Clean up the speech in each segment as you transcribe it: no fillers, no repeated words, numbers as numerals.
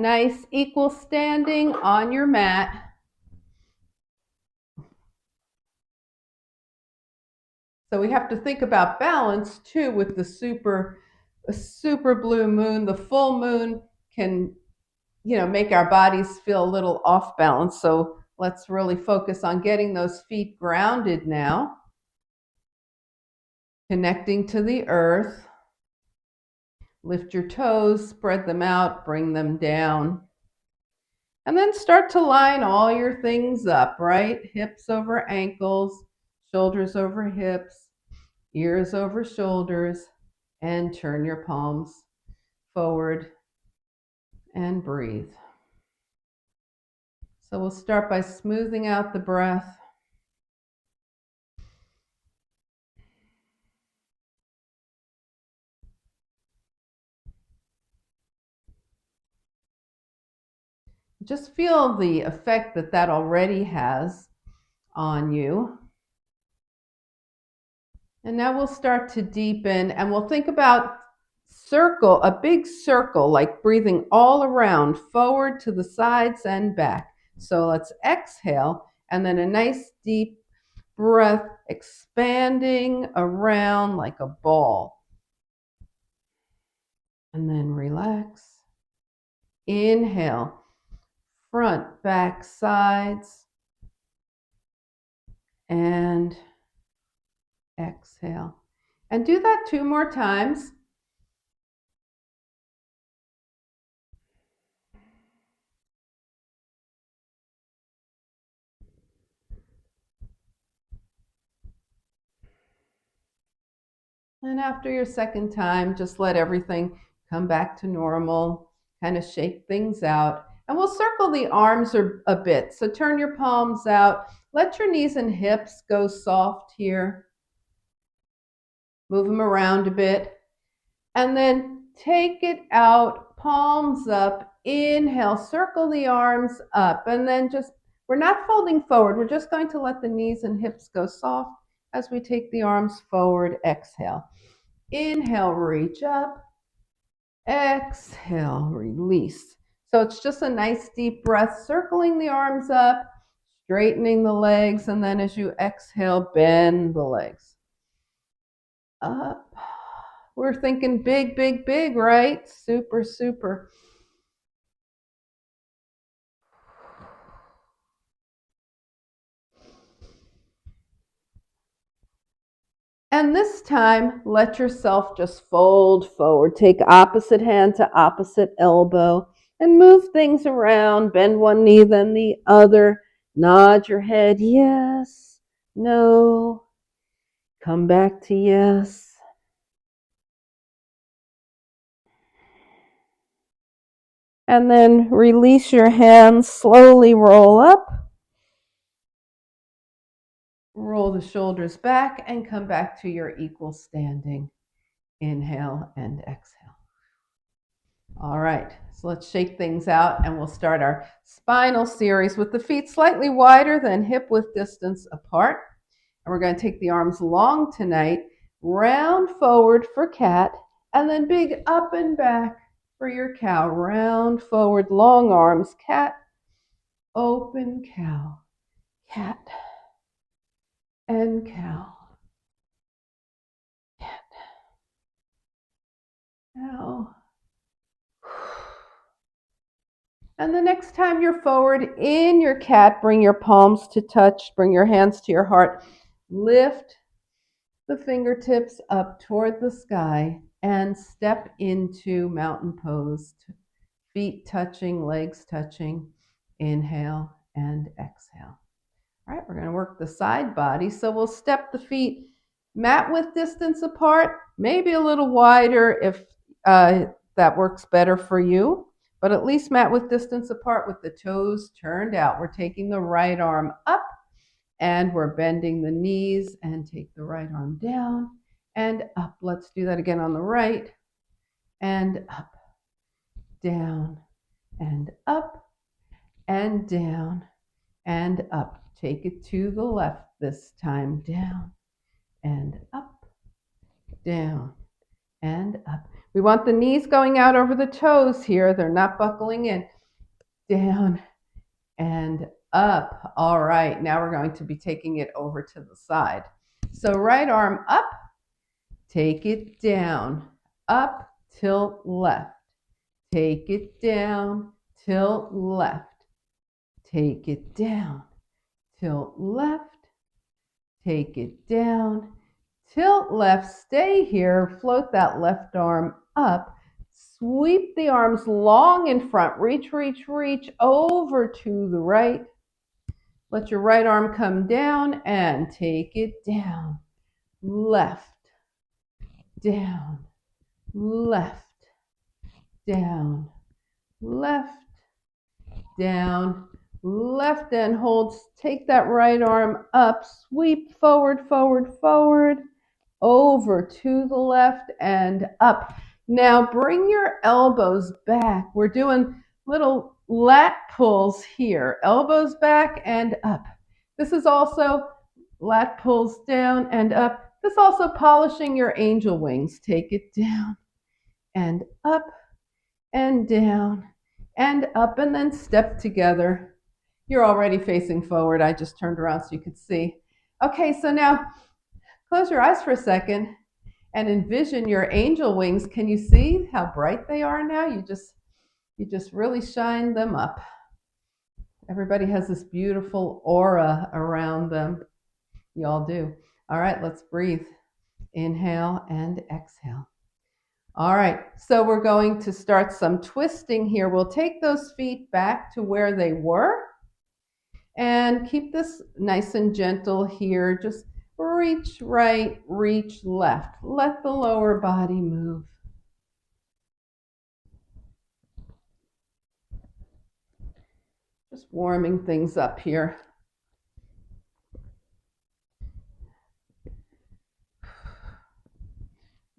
Nice equal standing on your mat. So we have to think about balance too with the super blue moon. The full moon can, make our bodies feel a little off balance. So let's really focus on getting those feet grounded now, connecting to the earth. Lift your toes, spread them out, bring them down. And then start to line all your things up, right? Hips over ankles, shoulders over hips, ears over shoulders, and turn your palms forward and breathe. So we'll start by smoothing out the breath. Just feel the effect that already has on you. And now we'll start to deepen, and we'll think about a big circle, like breathing all around, forward to the sides and back. So let's exhale, and then a nice deep breath, expanding around like a ball. And then relax. Inhale, front, back, sides, and exhale. And do that 2 more times. And after your second time, just let everything come back to normal, kind of shake things out. And we'll circle the arms a bit. So turn your palms out. Let your knees and hips go soft here. Move them around a bit. And then take it out, palms up. Inhale, circle the arms up. And then we're not folding forward. We're just going to let the knees and hips go soft as we take the arms forward. Exhale. Inhale, reach up. Exhale, release. So it's just a nice deep breath, circling the arms up, straightening the legs, and then as you exhale, bend the legs. Up. We're thinking big, big, big, right? Super, super. And this time, let yourself just fold forward. Take opposite hand to opposite elbow and move things around. Bend one knee, then the other. Nod your head, yes, no. Come back to yes. And then release your hands, slowly roll up. Roll the shoulders back and come back to your equal standing. Inhale and exhale. All right, so let's shake things out and we'll start our spinal series with the feet slightly wider than hip width distance apart. And we're going to take the arms long tonight, round forward for cat, and then big up and back for your cow. Round forward, long arms, cat, open cow, cat, and cow, cat, cow. And the next time you're forward in your cat, bring your palms to touch, bring your hands to your heart. Lift the fingertips up toward the sky and step into mountain pose. Feet touching, legs touching. Inhale and exhale. All right, we're going to work the side body. So we'll step the feet mat width distance apart, maybe a little wider if that works better for you, but at least mat width distance apart with the toes turned out. We're taking the right arm up and we're bending the knees and take the right arm down and up. Let's do that again on the right and up, down and up and down and up. Take it to the left this time, down and up, down and up. We want the knees going out over the toes here. They're not buckling in. Down and up. All right, now we're going to be taking it over to the side. So right arm up, take it down, up, tilt left. Take it down, tilt left. Take it down, tilt left. Take it down, tilt left, stay here, float that left arm up. Sweep the arms long in front, reach, reach, reach over to the right. Let your right arm come down and take it down. Left, down, left, down, left, down, left, and hold. Take that right arm up, sweep forward, forward, forward, over to the left and up. Now bring your elbows back. We're doing little lat pulls here. Elbows back and up. This is also lat pulls down and up. This also polishing your angel wings. Take it down and up and down and up, and then step together. You're already facing forward. I just turned around so you could see. Okay, so now close your eyes for a second and envision your angel wings. Can you see how bright they are now? You just really shine them up. Everybody has this beautiful aura around them. You all do. All right, let's breathe. Inhale and exhale. All right, so we're going to start some twisting here. We'll take those feet back to where they were and keep this nice and gentle here. Just reach right, reach left. Let the lower body move. Just warming things up here.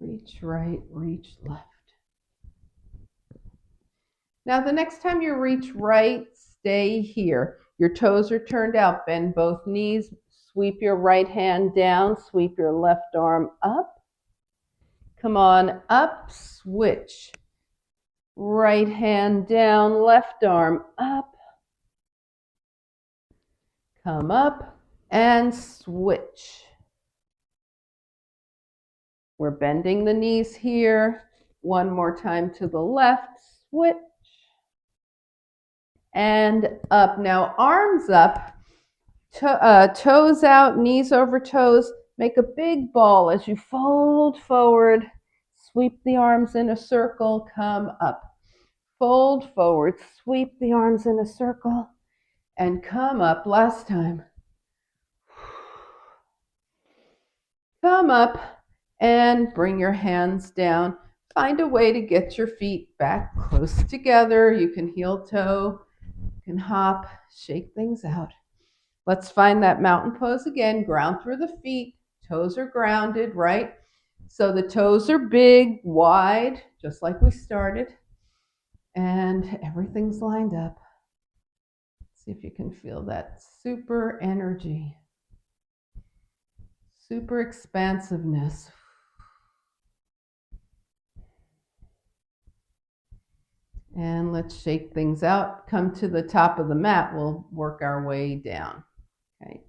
Reach right, reach left. Now the next time you reach right, stay here. Your toes are turned out. Bend both knees. Sweep your right hand down. Sweep your left arm up. Come on up. Switch. Right hand down. Left arm up. Come up and switch. We're bending the knees here. One more time to the left. Switch. And up. Now arms up, toes out, knees over toes. Make a big ball as you fold forward. Sweep the arms in a circle, come up. Fold forward, sweep the arms in a circle, and come up. Last time. Come up and bring your hands down. Find a way to get your feet back close together. You can heel toe. You can hop, shake things out. Let's find that mountain pose again. Ground through the feet. Toes are grounded, right? So the toes are big, wide, just like we started. And everything's lined up. See if you can feel that super energy, super expansiveness. And let's shake things out. Come to the top of the mat. We'll work our way down. Okay.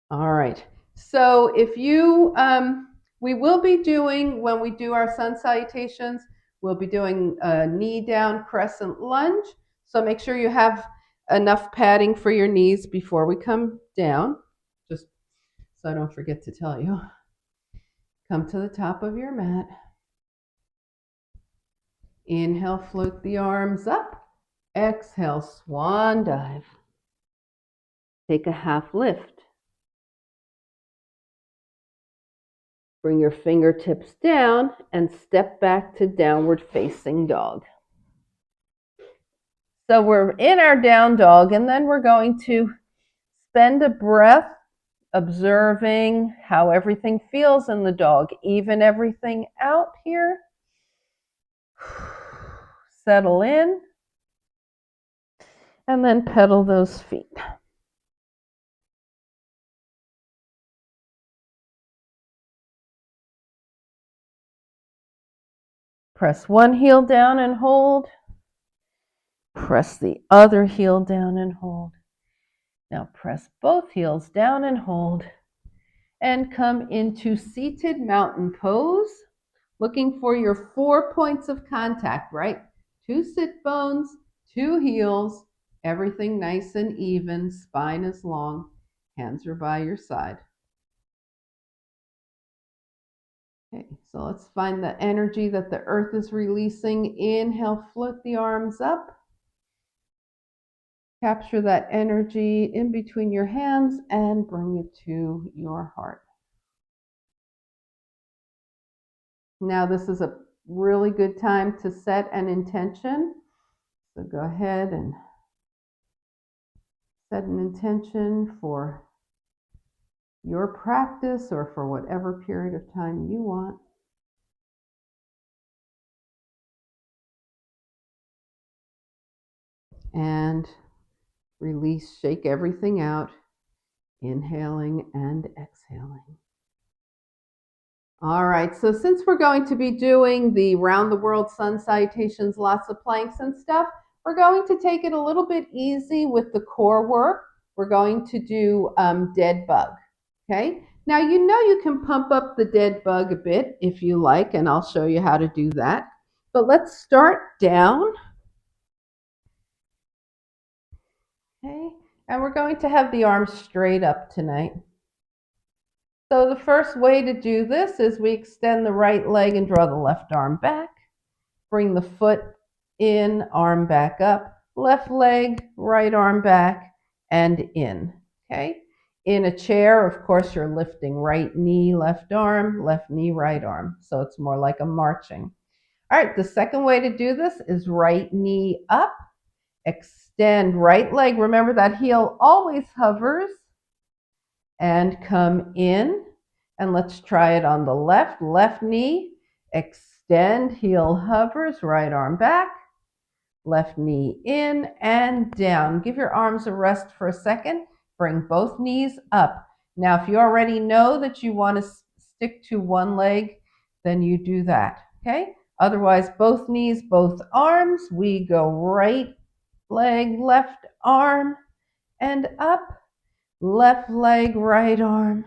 All right. So if you, we will be doing, when we do our sun salutations, we'll be doing a knee down crescent lunge. So make sure you have enough padding for your knees before we come down. Just so I don't forget to tell you. Come to the top of your mat. Inhale, float the arms up. Exhale, swan dive. Take a half lift. Bring your fingertips down and step back to downward facing dog. So we're in our down dog, and then we're going to spend a breath observing how everything feels in the dog. Even everything out here. Settle in, and then pedal those feet. Press one heel down and hold. Press the other heel down and hold. Now press both heels down and hold. And come into seated mountain pose, looking for your 4 points of contact, right? 2 sit bones, 2 heels, everything nice and even, spine is long, hands are by your side. Okay, so let's find the energy that the earth is releasing. Inhale, float the arms up. Capture that energy in between your hands and bring it to your heart. Now this is a really good time to set an intention. So go ahead and set an intention for your practice or for whatever period of time you want. And release, shake everything out, inhaling and exhaling. All right, so since we're going to be doing the round the world sun salutations, lots of planks and stuff, we're going to take it a little bit easy with the core work. We're going to do dead bug, okay? Now, you know you can pump up the dead bug a bit if you like, and I'll show you how to do that. But let's start down, okay? And we're going to have the arms straight up tonight. So the first way to do this is we extend the right leg and draw the left arm back. Bring the foot in, arm back up, left leg, right arm back, and in, okay? In a chair, of course, you're lifting right knee, left arm, left knee, right arm. So it's more like a marching. All right, the second way to do this is right knee up, extend right leg. Remember that heel always hovers, and come in. And let's try it on the left knee, extend, heel hovers, right arm back, left knee in and down. Give your arms a rest for a second. Bring both knees up. Now, if you already know that you want to stick to one leg, then you do that, okay? Otherwise, both knees, both arms. We go right leg, left arm, and up. Left leg, right arm,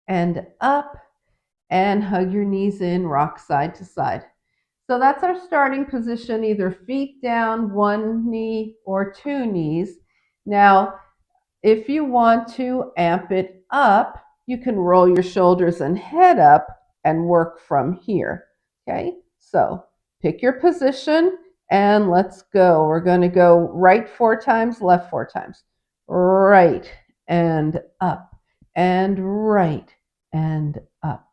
and up, and hug your knees in, rock side to side. So that's our starting position, either feet down, one knee, or two knees. Now, if you want to amp it up, you can roll your shoulders and head up and work from here, okay? So pick your position and let's go. We're going to go right 4 times, left 4 times. Right and up, and right and up,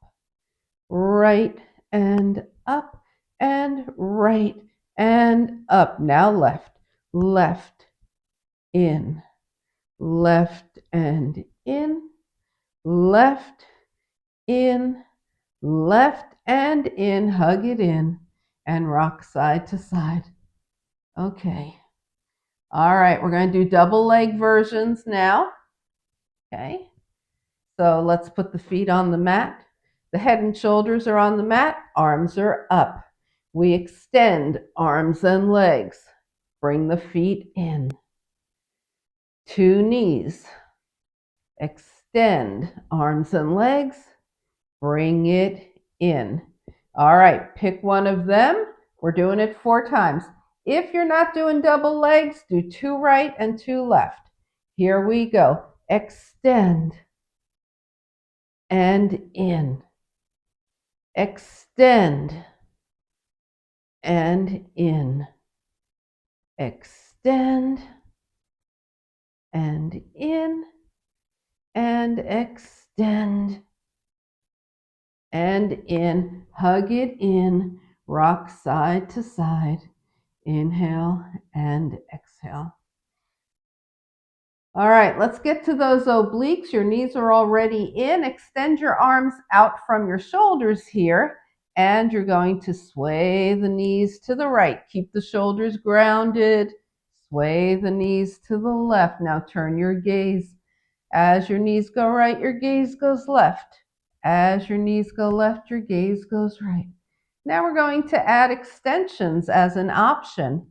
right and up, and right and up. Now left, left, in, left and in, left, in, left and in. Hug it in and rock side to side. Okay. All right, we're going to do double leg versions now. Okay. So let's put the feet on the mat. The head and shoulders are on the mat. Arms are up. We extend arms and legs. Bring the feet in. 2 knees. Extend arms and legs. Bring it in. All right, pick one of them. We're doing it 4 times. If you're not doing double legs, do 2 right and 2 left. Here we go. Extend and in. Extend and in. Extend and in. And extend and in. Hug it in. Rock side to side. Inhale and exhale. All right, let's get to those obliques. Your knees are already in. Extend your arms out from your shoulders here, and you're going to sway the knees to the right. Keep the shoulders grounded. Sway the knees to the left. Now turn your gaze. As your knees go right, your gaze goes left. As your knees go left, your gaze goes right. Now we're going to add extensions as an option.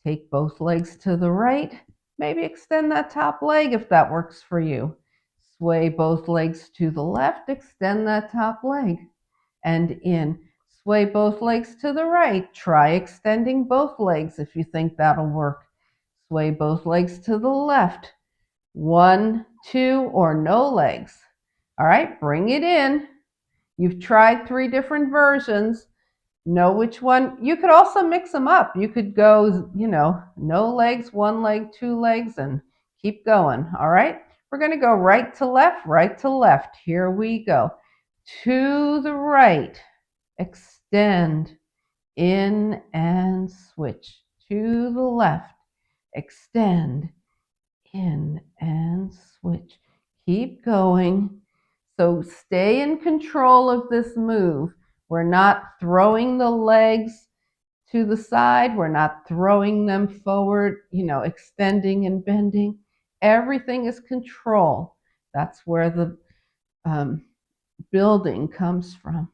Take both legs to the right. Maybe extend that top leg if that works for you. Sway both legs to the left, extend that top leg and in. Sway both legs to the right. Try extending both legs if you think that'll work. Sway both legs to the left. 1, 2, or no legs. All right, bring it in. You've tried 3 different versions. Know which one. You could also mix them up. You could go, no legs, 1 leg, 2 legs, and keep going. All right, we're going to go right to left, right to left. Here we go. To the right. Extend, in and switch. To the left, extend, in and switch. Keep going. So stay in control of this move. We're not throwing the legs to the side. We're not throwing them forward, extending and bending. Everything is control. That's where the building comes from.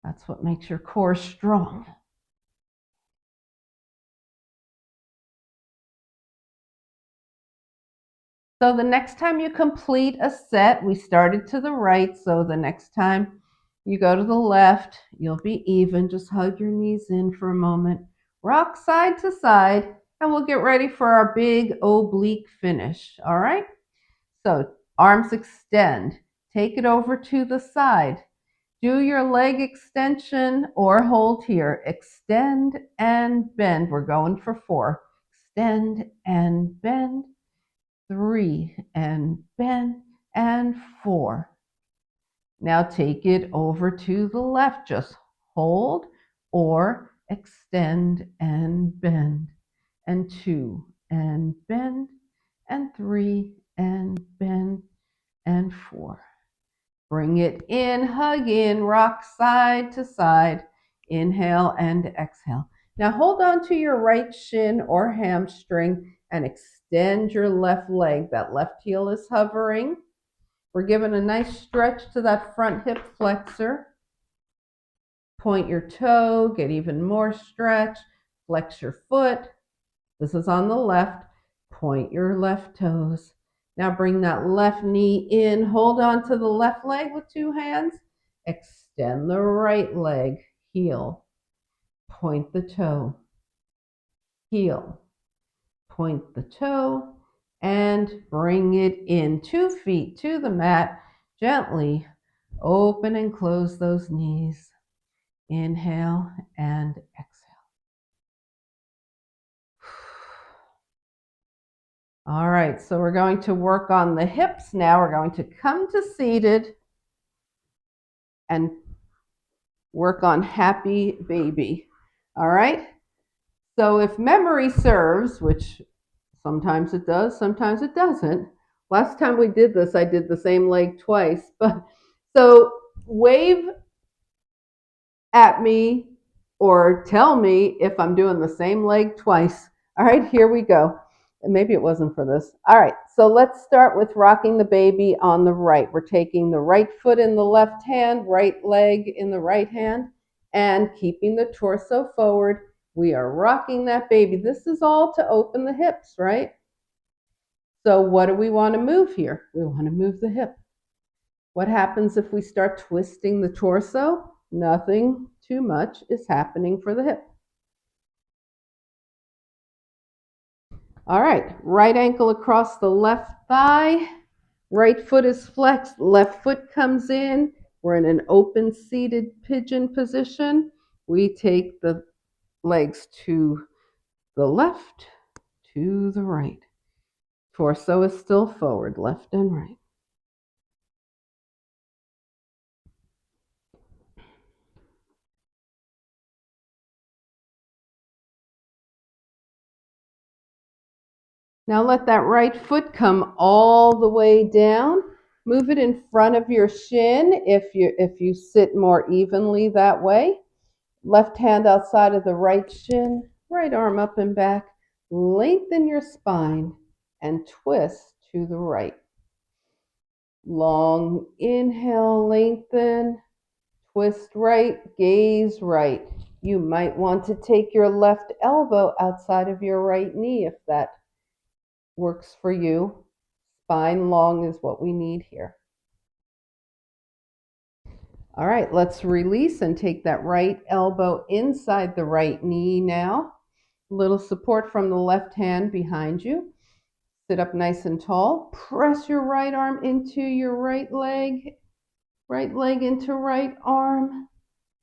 That's what makes your core strong. So the next time you complete a set, we started to the right, so the next time you go to the left, you'll be even. Just hug your knees in for a moment. Rock side to side, and we'll get ready for our big oblique finish, all right? So arms extend. Take it over to the side. Do your leg extension or hold here. Extend and bend. We're going for 4. Extend and bend. 3 and bend, and 4. Now take it over to the left. Just hold or extend and bend, and 2 and bend, and 3 and bend, and 4. Bring it in, hug in, rock side to side. Inhale and exhale. Now hold on to your right shin or hamstring and extend your left leg. That left heel is hovering. We're giving a nice stretch to that front hip flexor. Point your toe, get even more stretch. Flex your foot. This is on the left. Point your left toes. Now bring that left knee in. Hold on to the left leg with 2 hands. Extend the right leg. Heel. Point the toe. Heel. Point the toe. And bring it in. 2 feet to the mat. Gently open and close those knees. Inhale and exhale. All right, so we're going to work on the hips now. We're going to come to seated and work on happy baby. All right, so if memory serves, which sometimes it does, sometimes it doesn't. Last time we did this, I did the same leg twice. But so wave at me or tell me if I'm doing the same leg twice. All right, here we go. Maybe it wasn't for this. All right, so let's start with rocking the baby on the right. We're taking the right foot in the left hand, right leg in the right hand, and keeping the torso forward. We are rocking that baby. This is all to open the hips, right? So what do we want to move here? We want to move the hip. What happens if we start twisting the torso? Nothing too much is happening for the hip. All right, right ankle across the left thigh. Right foot is flexed, left foot comes in. We're in an open seated pigeon position. We take the legs to the left, to the right. Torso is still forward, left and right. Now let that right foot come all the way down. Move it in front of your shin if you sit more evenly that way. Left hand outside of the right shin, right arm up and back. Lengthen your spine and twist to the right. Long inhale, lengthen, twist right, gaze right. You might want to take your left elbow outside of your right knee if that works for you. Spine long is what we need here. All right, let's release and take that right elbow inside the right knee now. A little support from the left hand behind you. Sit up nice and tall. Press your right arm into your right leg into right arm,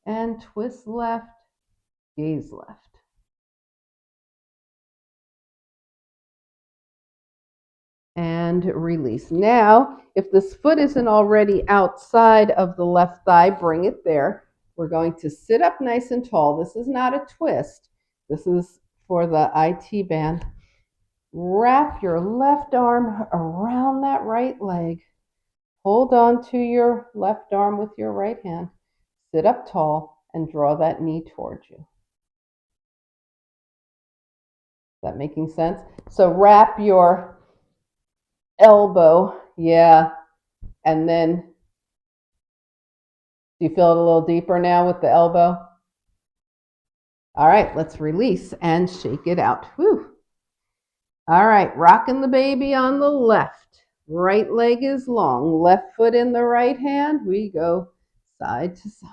and twist left, gaze left. And release. Now, if this foot isn't already outside of the left thigh, bring it there. We're going to sit up nice and tall. This is not a twist. This is for the IT band. Wrap your left arm around that right leg. Hold on to your left arm with your right hand. Sit up tall and draw that knee towards you. Is that making sense? So wrap your elbow, and then do you feel it a little deeper now with the elbow? All right, let's release and shake it out. Whew. All right, rocking the baby on the left. Right leg is long. Left foot in the right hand. We go side to side.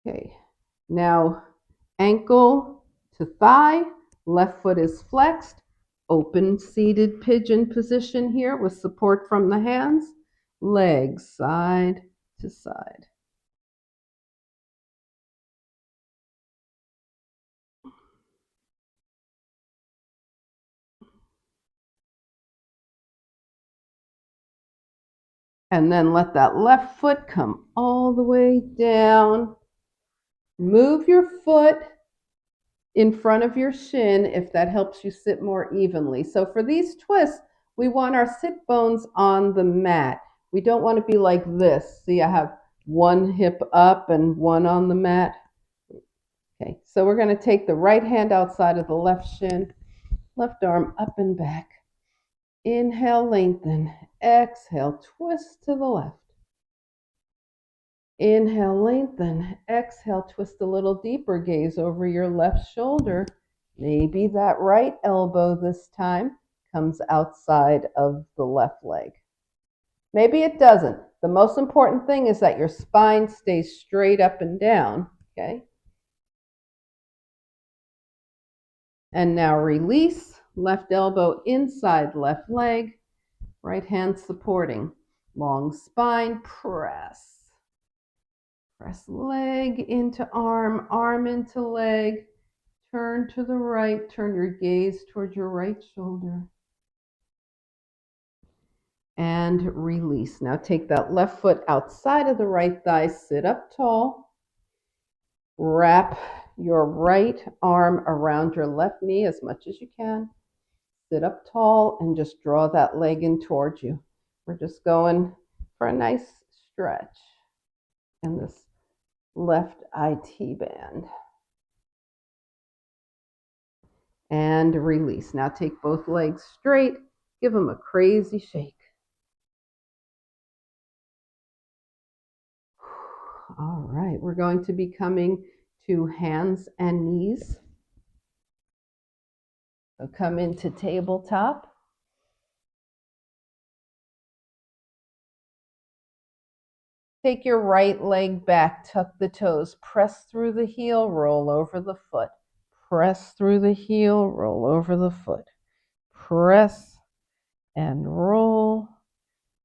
Okay, now ankle to thigh. Left foot is flexed. Open seated pigeon position here with support from the hands. Legs side to side. And then let that left foot come all the way down. Move your foot in front of your shin if that helps you sit more evenly. So for these twists, we want our sit bones on the mat. We don't want to be like this. See, I have one hip up and one on the mat. Okay, so we're going to take the right hand outside of the left shin, left arm up and back. Inhale, lengthen. Exhale, twist to the left. Inhale, lengthen. Exhale, twist a little deeper. Gaze over your left shoulder. Maybe that right elbow this time comes outside of the left leg. Maybe it doesn't. The most important thing is that your spine stays straight up and down, okay? And now release. Left elbow inside left leg. Right hand supporting. Long spine, press. Press leg into arm, arm into leg. Turn to the right, turn your gaze towards your right shoulder. And release. Now take that left foot outside of the right thigh, sit up tall. Wrap your right arm around your left knee as much as you can. Sit up tall and just draw that leg in towards you. We're just going for a nice stretch in this left IT band. And release. Now take both legs straight, give them a crazy shake. All right, we're going to be coming to hands and knees. So come into tabletop. Take your right leg back, tuck the toes, press through the heel, roll over the foot. Press through the heel, roll over the foot. Press and roll,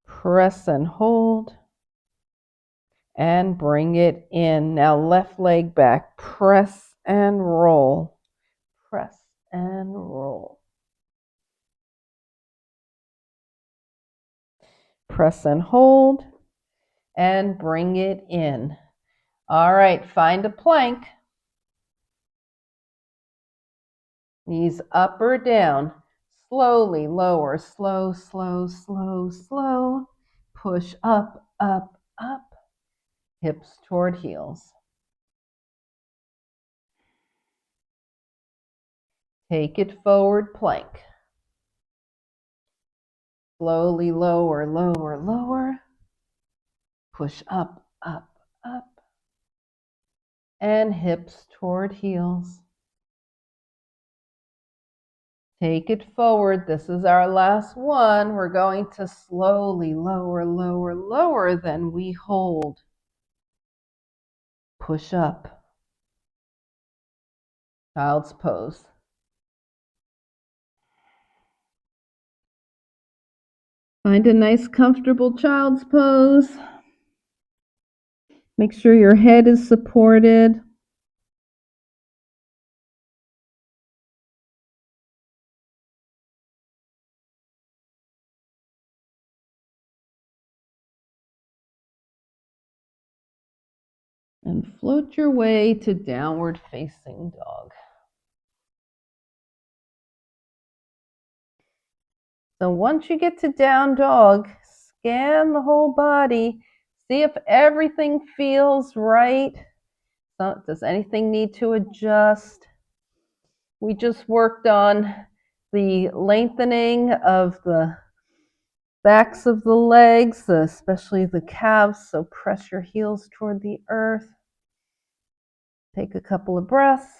press and hold, and bring it in. Now left leg back, press and roll, press and roll. Press and hold, and bring it in. All right, find a plank. Knees up or down. Slowly lower, slow, slow, slow, slow. Push up, up, up. Hips toward heels. Take it forward, plank. Slowly lower, lower, lower. Push up, up, up. And hips toward heels. Take it forward. This is our last one. We're going to slowly lower, lower, lower. Then we hold. Push up. Child's pose. Find a nice, comfortable child's pose. Make sure your head is supported. And float your way to downward facing dog. So once you get to down dog, scan the whole body, see if everything feels right. Does anything need to adjust? We just worked on the lengthening of the backs of the legs, especially the calves, so press your heels toward the earth. Take a couple of breaths,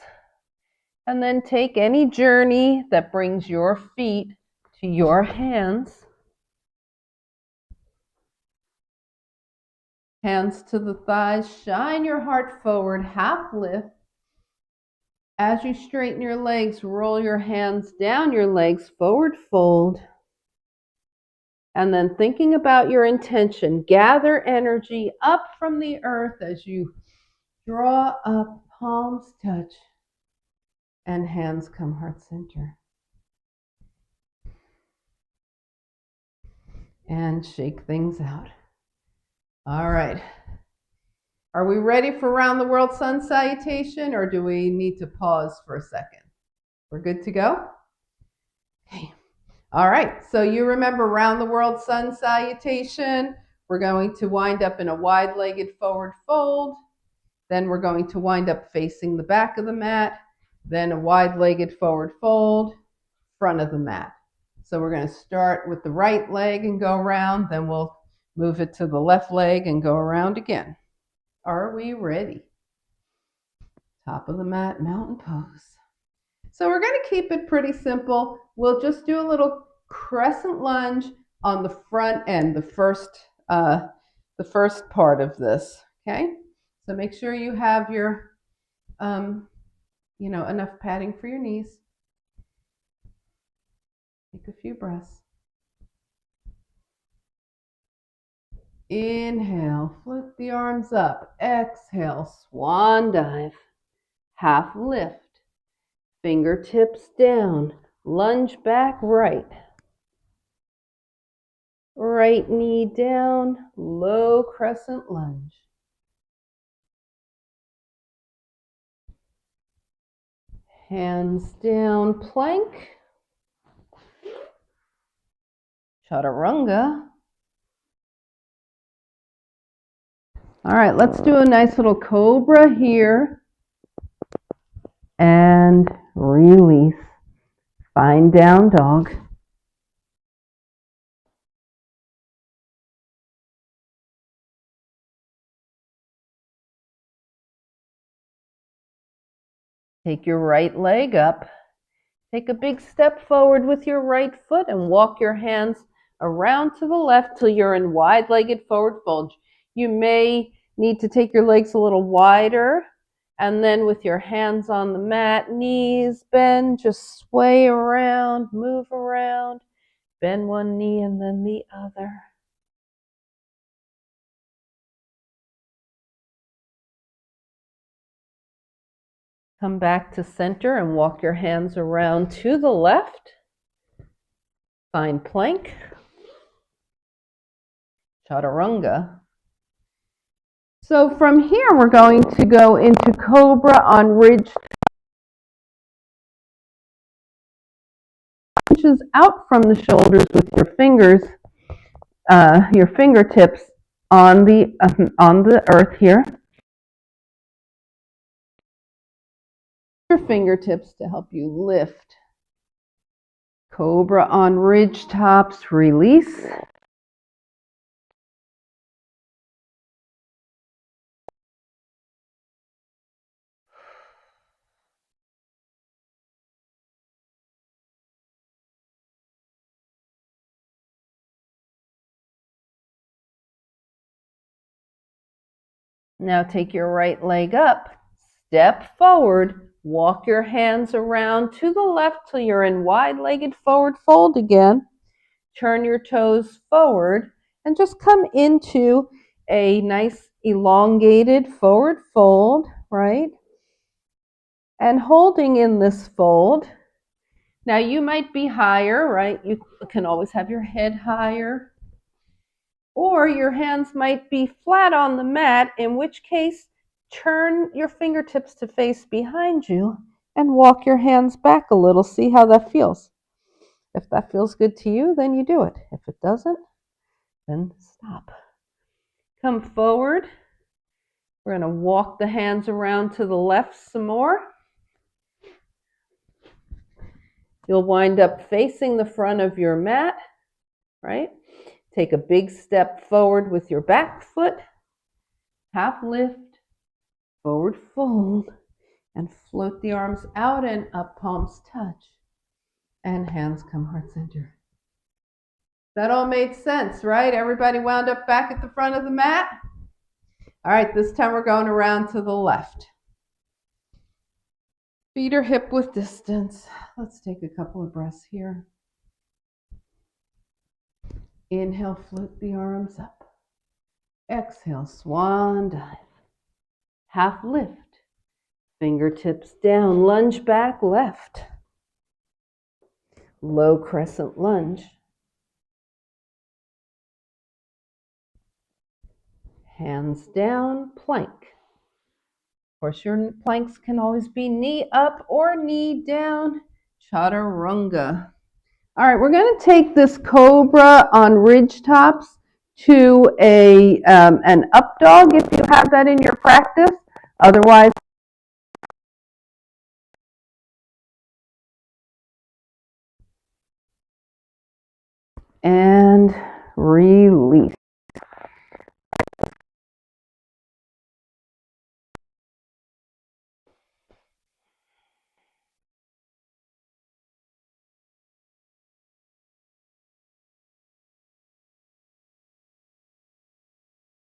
and then take any journey that brings your feet to your hands. Hands to the thighs, shine your heart forward, half lift. As you straighten your legs, roll your hands down your legs, forward fold. And then thinking about your intention, gather energy up from the earth as you draw up, palms touch, and hands come heart center. And shake things out. All right. Are we ready for round the world sun salutation, or do we need to pause for a second? We're good to go? Okay. All right. So you remember round the world sun salutation. We're going to wind up in a wide-legged forward fold. Then we're going to wind up facing the back of the mat. Then a wide-legged forward fold, front of the mat. So we're going to start with the right leg and go around. Then we'll move it to the left leg and go around again. Are we ready? Top of the mat, mountain pose. So we're going to keep it pretty simple. We'll just do a little crescent lunge on the front end, the first part of this. Okay. So make sure you have your, enough padding for your knees. Take a few breaths. Inhale, flip the arms up. Exhale, swan dive. Half lift. Fingertips down. Lunge back right. Right knee down. Low crescent lunge. Hands down, plank. Chaturanga. All right, let's do a nice little cobra here. And release. Find down dog. Take your right leg up. Take a big step forward with your right foot and walk your hands around to the left till you're in wide-legged forward fold. You may need to take your legs a little wider, and then with your hands on the mat, knees bend, just sway around, move around, bend one knee and then the other. Come back to center and walk your hands around to the left. Find plank. Chaturanga. So from here, we're going to go into cobra on ridge. Inches out from the shoulders with your fingers, your fingertips on the earth here. Your fingertips to help you lift Cobra on ridge tops, release. Now take your right leg up, step forward, walk your hands around to the left till you're in wide-legged forward fold again. Turn your toes forward and just come into a nice elongated forward fold, right? And holding in this fold. Now you might be higher, right? You can always have your head higher. Or your hands might be flat on the mat, in which case turn your fingertips to face behind you and walk your hands back a little. See how that feels. If that feels good to you, then you do it. If it doesn't, then stop. Come forward. We're going to walk the hands around to the left some more. You'll wind up facing the front of your mat, right? Take a big step forward with your back foot. Half lift, forward fold, and float the arms out and up, palms touch, and hands come heart center. That all made sense, right? Everybody wound up back at the front of the mat? All right, this time we're going around to the left. Feet are hip width distance. Let's take a couple of breaths here. Inhale, float the arms up. Exhale, swan dive. Half lift. Fingertips down, lunge back left. Low crescent lunge. Hands down, plank. Of course, your planks can always be knee up or knee down. Chaturanga. All right, we're going to take this cobra on ridge tops to an up dog if you have that in your practice. Otherwise, and release.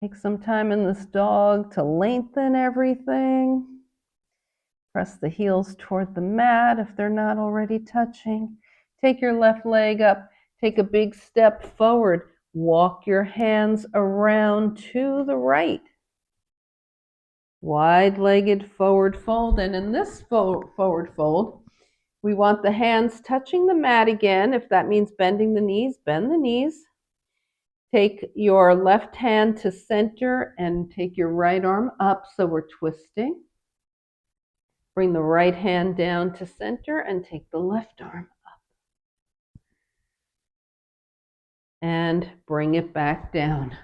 Take some time in this dog to lengthen everything. Press the heels toward the mat if they're not already touching. Take your left leg up. Take a big step forward. Walk your hands around to the right. Wide-legged forward fold. And in this forward fold, we want the hands touching the mat again. If that means bending the knees, bend the knees. Take your left hand to center and take your right arm up so we're twisting. Bring the right hand down to center and take the left arm up. And bring it back down.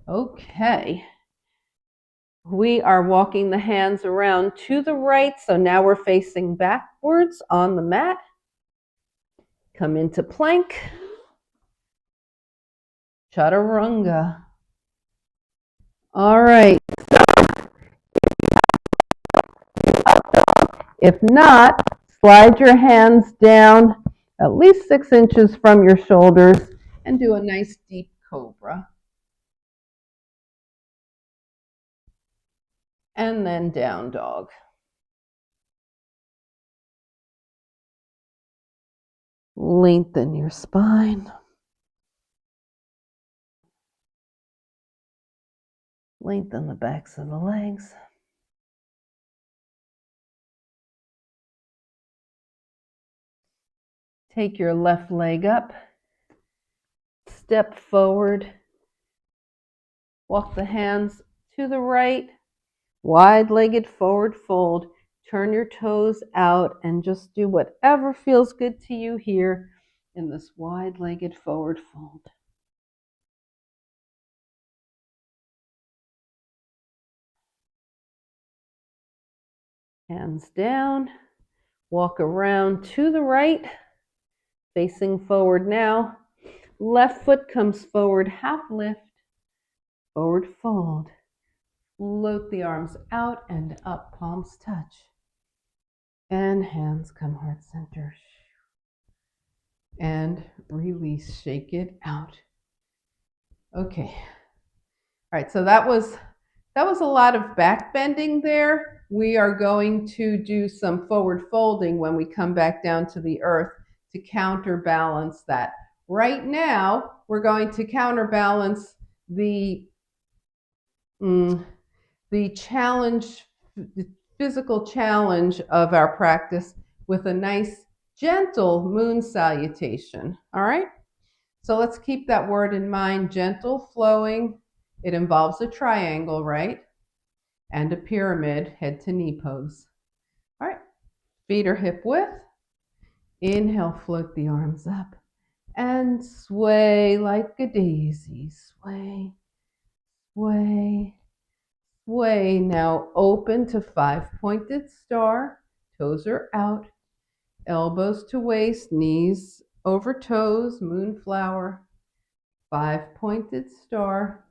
Okay. We are walking the hands around to the right, so now we're facing backwards on the mat. Come into plank. Chaturanga. All right. If not, slide your hands down at least 6 inches from your shoulders and do a nice deep cobra. And then down dog. Lengthen your spine. Lengthen the backs of the legs. Take your left leg up. Step forward. Walk the hands to the right. Wide-legged forward fold. Turn your toes out and just do whatever feels good to you here in this wide-legged forward fold. Hands down. Walk around to the right. Facing forward now. Left foot comes forward, half lift, forward fold. Float the arms out and up, palms touch. And hands come heart center. And release, shake it out. Okay. All right, so that was a lot of back bending there. We are going to do some forward folding when we come back down to the earth to counterbalance that. Right now, we're going to counterbalance the challenge, the physical challenge of our practice with a nice, gentle moon salutation. All right? So let's keep that word in mind, gentle, flowing. It involves a triangle, right? And a pyramid, head to knee pose. All right, feet are hip width. Inhale, float the arms up and sway like a daisy. Sway, sway, sway. Now open to 5-pointed star. Toes are out. Elbows to waist, knees over toes, moonflower. 5-pointed star.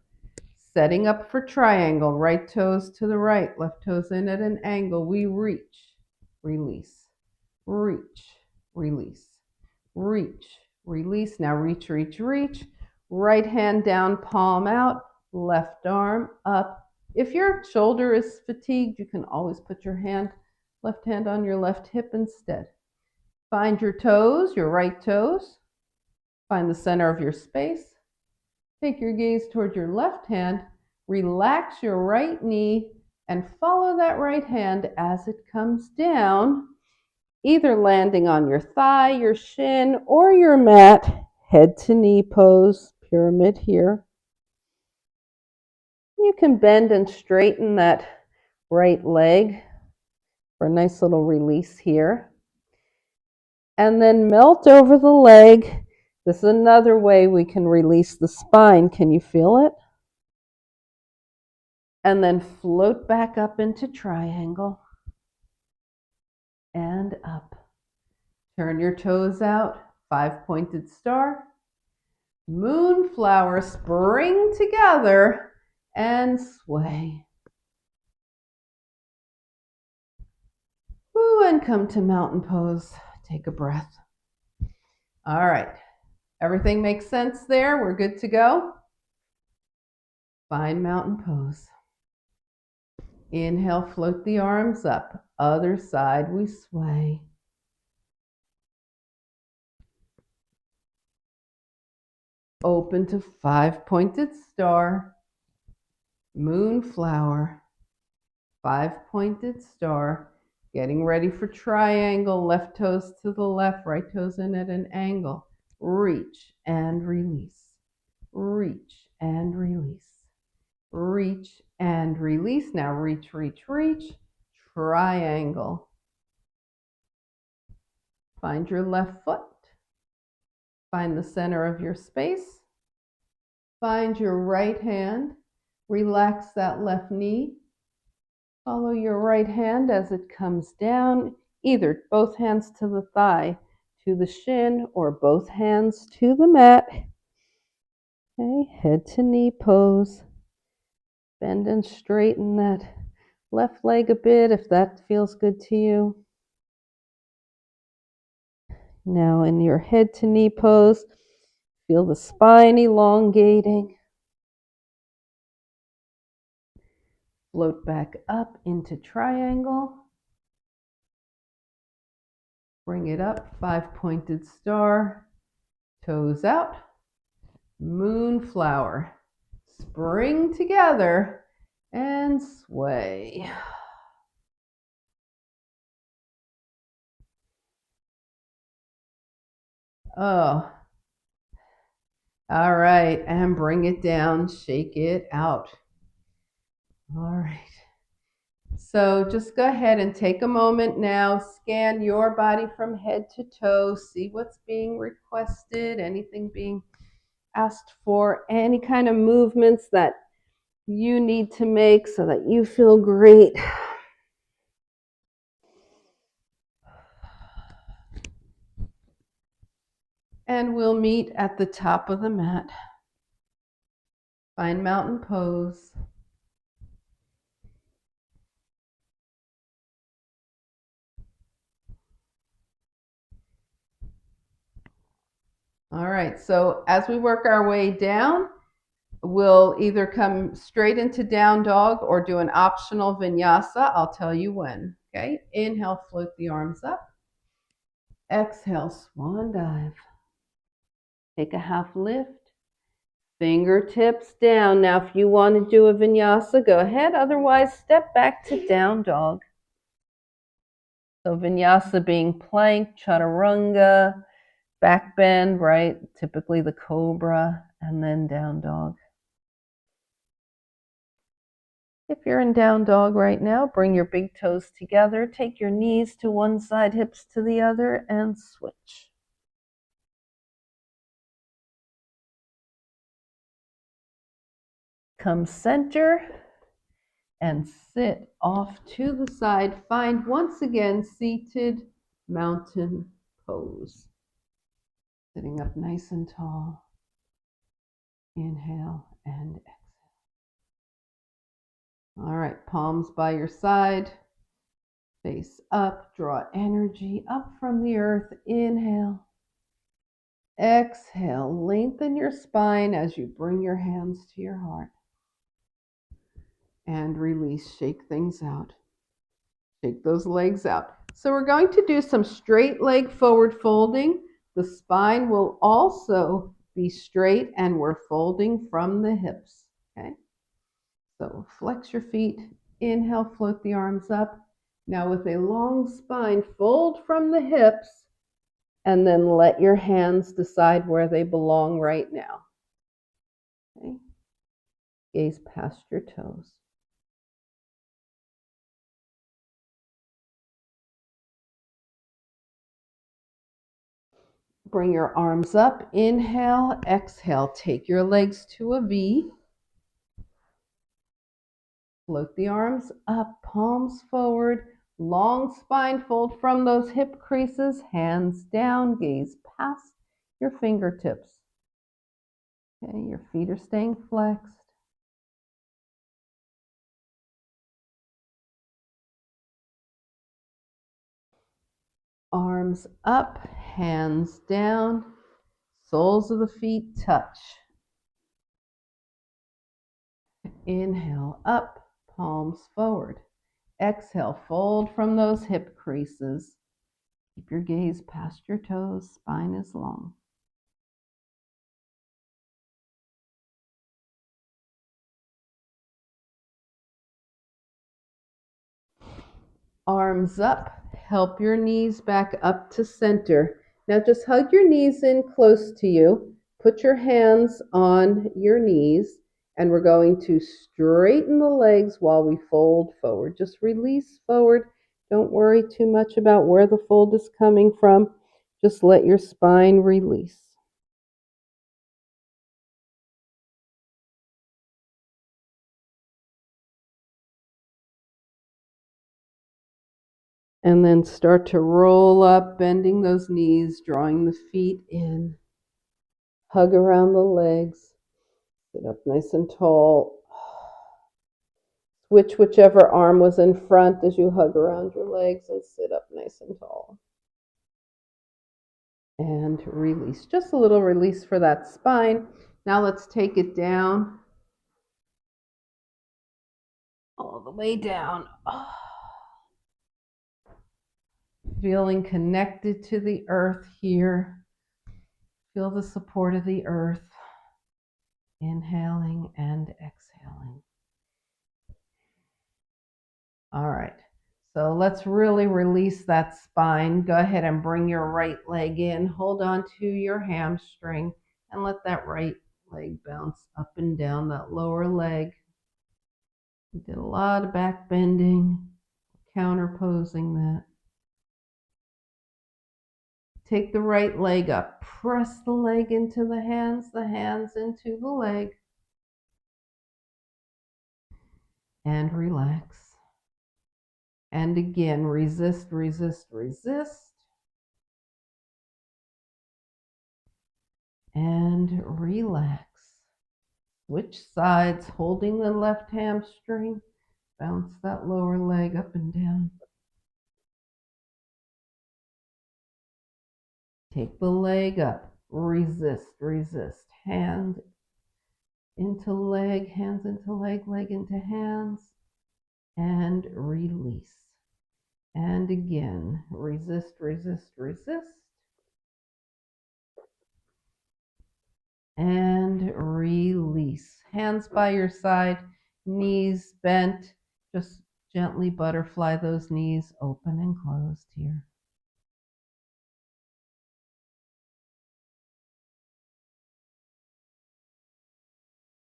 Setting up for triangle, right toes to the right, left toes in at an angle. We reach, release, reach, release, reach, release. Now reach, reach, reach. Right hand down, palm out, left arm up. If your shoulder is fatigued, you can always put your left hand on your left hip instead. Find your toes, your right toes. Find the center of your space. Take your gaze toward your left hand, relax your right knee, and follow that right hand as it comes down, either landing on your thigh, your shin, or your mat, head to knee pose, pyramid here. You can bend and straighten that right leg for a nice little release here. And then melt over the leg. This is another way we can release the spine. Can you feel it? And then float back up into triangle and up. Turn your toes out, 5-pointed star. Moonflower, spring together and sway. Ooh, and come to mountain pose. Take a breath. All right. Everything makes sense there. We're good to go. Find mountain pose. Inhale, float the arms up. Other side, we sway. Open to 5-pointed star. Moonflower. 5-pointed star. Getting ready for triangle. Left toes to the left, right toes in at an angle. Reach and release. Reach and release. Reach and release. Now reach, reach, reach. Triangle. Find your left foot. Find the center of your space. Find your right hand. Relax that left knee. Follow your right hand as it comes down, either both hands to the thigh, to the shin, or both hands to the mat. Okay, head to knee pose. Bend and straighten that left leg a bit if that feels good to you. Now in your head to knee pose, feel the spine elongating. Float back up into triangle. Bring it up, 5-pointed star. Toes out. Moonflower. Spring together and sway. Oh, all right, and bring it down, shake it out. All right. So just go ahead and take a moment now, scan your body from head to toe, see what's being requested, anything being asked for, any kind of movements that you need to make so that you feel great. And we'll meet at the top of the mat. Find mountain pose. All right, so as we work our way down, we'll either come straight into down dog or do an optional vinyasa. I'll tell you when. Okay, inhale, float the arms up. Exhale, swan dive. Take a half lift. Fingertips down. Now, if you want to do a vinyasa, go ahead. Otherwise, step back to down dog. So vinyasa being plank, chaturanga, back bend, right? Typically the cobra, and then down dog. If you're in down dog right now, bring your big toes together. Take your knees to one side, hips to the other, and switch. Come center and sit off to the side. Find once again seated mountain pose. Sitting up nice and tall. Inhale and exhale. All right, palms by your side. Face up, draw energy up from the earth. Inhale. Exhale, lengthen your spine as you bring your hands to your heart. And release, shake things out. Shake those legs out. So we're going to do some straight leg forward folding. The spine will also be straight and we're folding from the hips. Okay? So flex your feet. Inhale, float the arms up. Now with a long spine, fold from the hips and then let your hands decide where they belong right now. Okay? Gaze past your toes. Bring your arms up. Inhale, exhale. Take your legs to a V. Float the arms up, palms forward. Long spine, fold from those hip creases. Hands down, gaze past your fingertips. Okay, your feet are staying flexed. Arms up, hands down. Soles of the feet touch. Inhale, up, palms forward. Exhale, fold from those hip creases. Keep your gaze past your toes, spine is long. Arms up, help your knees back up to center. Now just hug your knees in close to you. Put your hands on your knees, and we're going to straighten the legs while we fold forward. Just release forward. Don't worry too much about where the fold is coming from. Just let your spine release. And then start to roll up, bending those knees, drawing the feet in. Hug around the legs. Sit up nice and tall. Switch whichever arm was in front as you hug around your legs and sit up nice and tall. And release. Just a little release for that spine. Now let's take it down. All the way down. Feeling connected to the earth here. Feel the support of the earth. Inhaling and exhaling. All right. So let's really release that spine. Go ahead and bring your right leg in. Hold on to your hamstring and let that right leg bounce up and down that lower leg. We did a lot of back bending, counterposing that. Take the right leg up. Press the leg into the hands into the leg. And relax. And again, resist, resist, resist. and relax. Switch sides, holding the left hamstring. Bounce that lower leg up and down. Take the leg up. Resist, resist. Hand into leg, hands into leg, leg into hands. And release. And again, resist, resist, resist. And release. Hands by your side, knees bent. Just gently butterfly those knees open and closed here.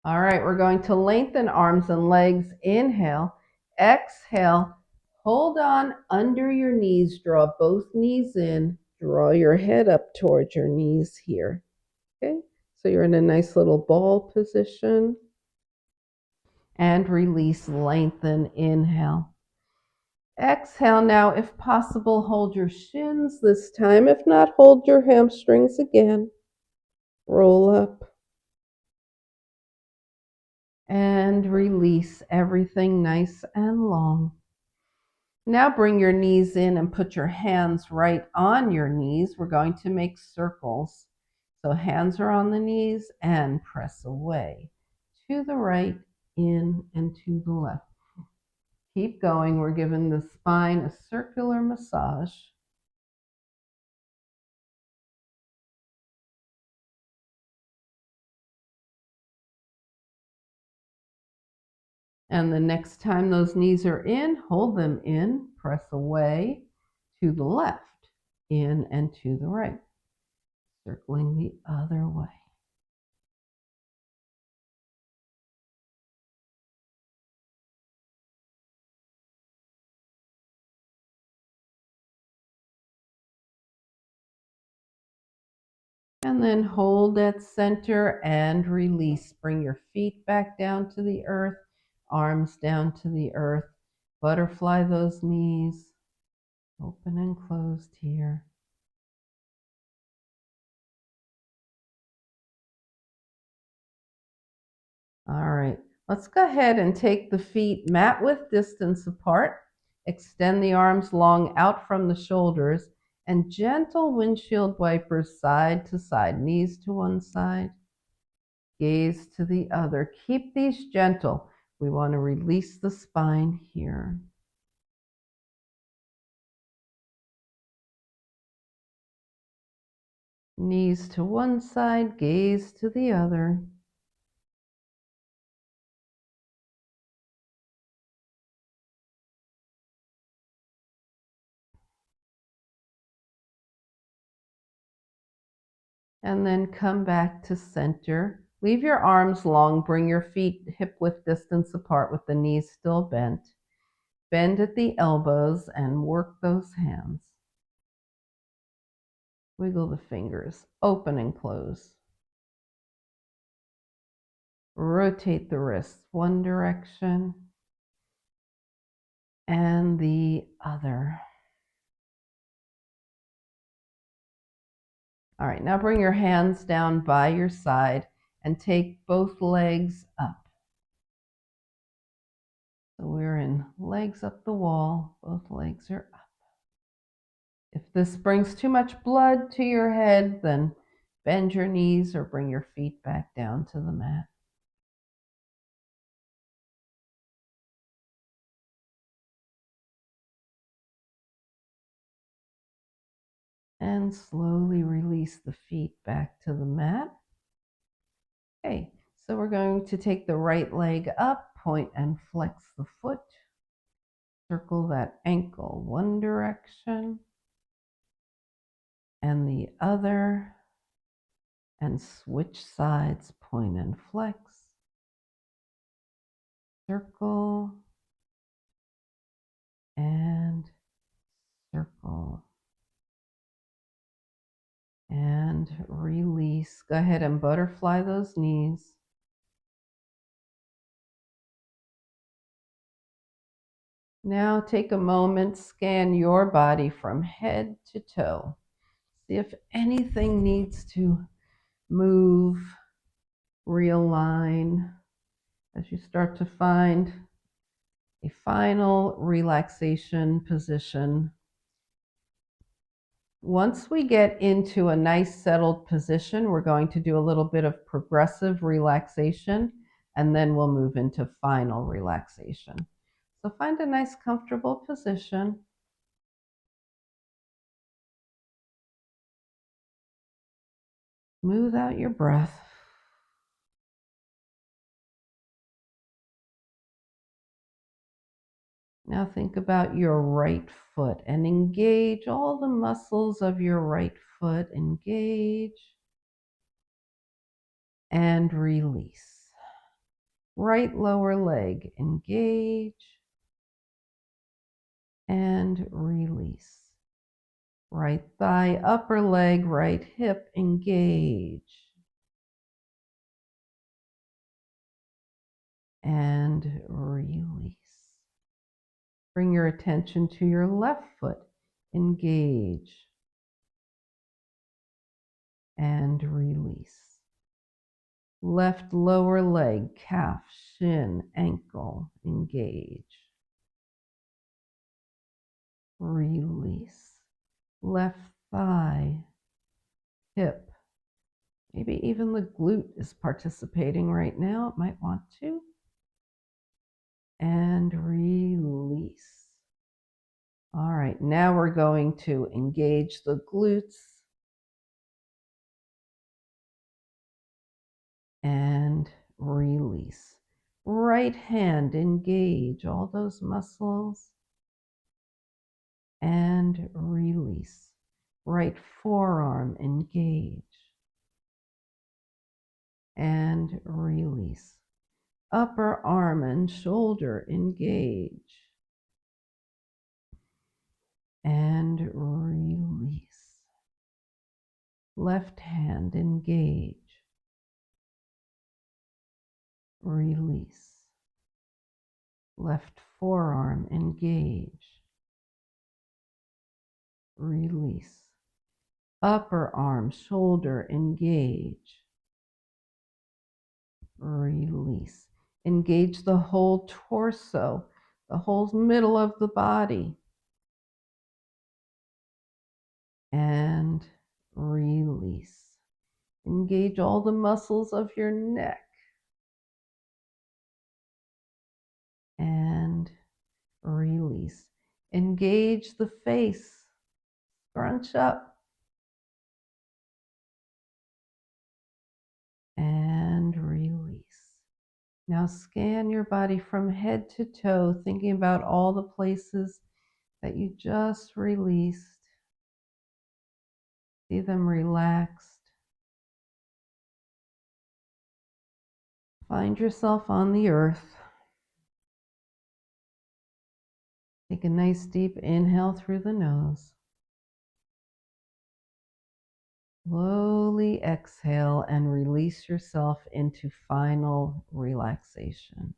All right, we're going to lengthen arms and legs. Inhale, exhale, hold on under your knees, draw both knees in, draw your head up towards your knees here. Okay, so you're in a nice little ball position. And release, lengthen, inhale. Exhale now, if possible, hold your shins this time. If not, hold your hamstrings again. Roll up. And release everything nice and long. Now bring your knees in and put your hands right on your knees. We're going to make circles. So hands are on the knees and press away. To the right, in, and to the left. Keep going. We're giving the spine a circular massage. And the next time those knees are in, hold them in, press away to the left, in and to the right, circling the other way. And then hold at center and release. Bring your feet back down to the earth, arms down to the earth. Butterfly those knees, open and closed here. All right, let's go ahead and take the feet mat width distance apart. Extend the arms long out from the shoulders and gentle windshield wipers side to side, knees to one side, gaze to the other. Keep these gentle. We want to release the spine here. Knees to one side, gaze to the other. And then come back to center. Leave your arms long, bring your feet hip width distance apart with the knees still bent. Bend at the elbows and work those hands. Wiggle the fingers, open and close. Rotate the wrists one direction and the other. All right, now bring your hands down by your side and take both legs up. So we're in legs up the wall, both legs are up. If this brings too much blood to your head, then bend your knees or bring your feet back down to the mat. And slowly release the feet back to the mat. Okay, so we're going to take the right leg up, point and flex the foot. Circle that ankle one direction and the other, and switch sides, point and flex. Circle and circle. And release. Go ahead and butterfly those knees. Now take a moment, scan your body from head to toe. See if anything needs to move, realign as you start to find a final relaxation position. Once we get into a nice settled position, we're going to do a little bit of progressive relaxation, and then we'll move into final relaxation. So find a nice comfortable position. Smooth out your breath. Now think about your right foot and engage all the muscles of your right foot. Engage and release. Right lower leg, engage and release. Right thigh, upper leg, right hip, engage and release. Bring your attention to your left foot, engage and release. Left lower leg, calf, shin, ankle, engage, release. Left thigh, hip, maybe even the glute is participating right now. It might want to. And release. All right, now we're going to engage the glutes and release. Right hand, engage all those muscles and release. Right forearm, engage and release. Upper arm and shoulder, engage and release. Left hand, engage, release. Left forearm, engage, release. Upper arm, shoulder, engage, release. Engage the whole torso, the whole middle of the body, and release. Engage all the muscles of your neck and release. Engage the face, scrunch up and release. Now scan your body from head to toe, thinking about all the places that you just released. See them relaxed. Find yourself on the earth. Take a nice deep inhale through the nose. Slowly exhale and release yourself into final relaxation.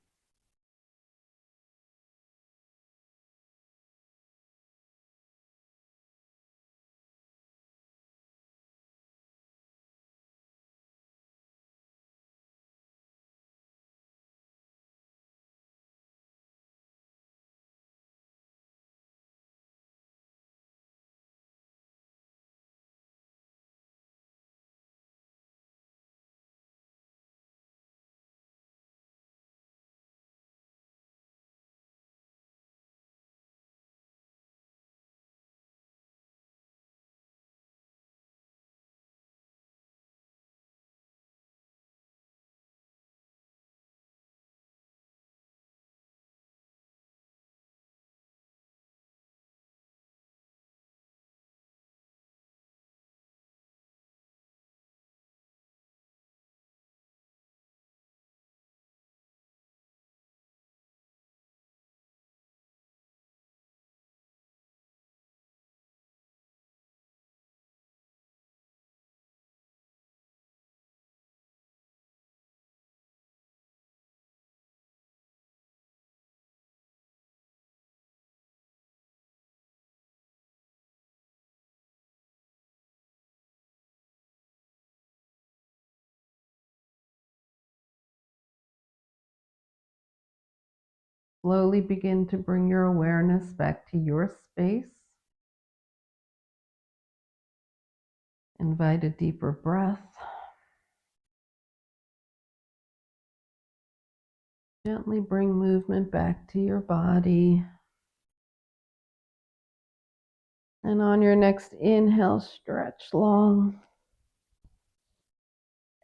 Slowly begin to bring your awareness back to your space. Invite a deeper breath. Gently bring movement back to your body. And on your next inhale, stretch long.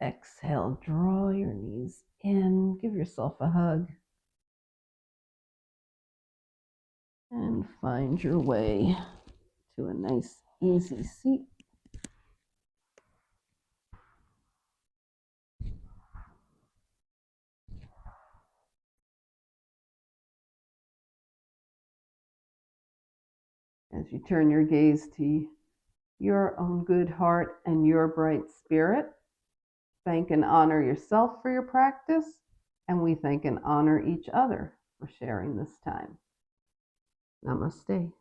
Exhale, draw your knees in. Give yourself a hug. And find your way to a nice, easy seat. As you turn your gaze to your own good heart and your bright spirit, thank and honor yourself for your practice, and we thank and honor each other for sharing this time. Namaste.